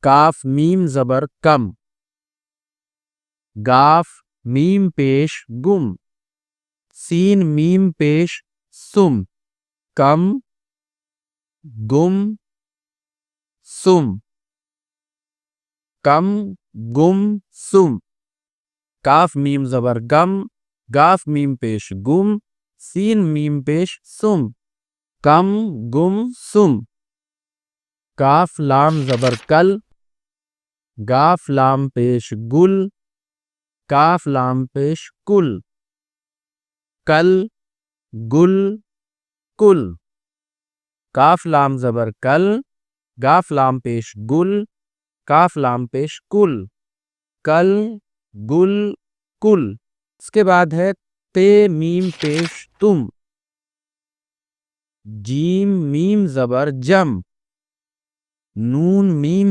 کاف میم زبر کم، گاف میم پیش گم، سین میم پیش سم، کم گم سم، کم گم سم، کاف میم زبر کم، گاف میم پیش گم، سین میم پیش سم، کم گم سم، کاف لام زبر کل، گاف لام پیش گل، کاف لام پیش کل، کل گل کل، کاف لام زبر کل، گاف لام پیش گل، کاف لام پیش کل، کل گل کل۔ اس کے بعد ہے تے میم پیش تم، جیم میم زبر جم، نون میم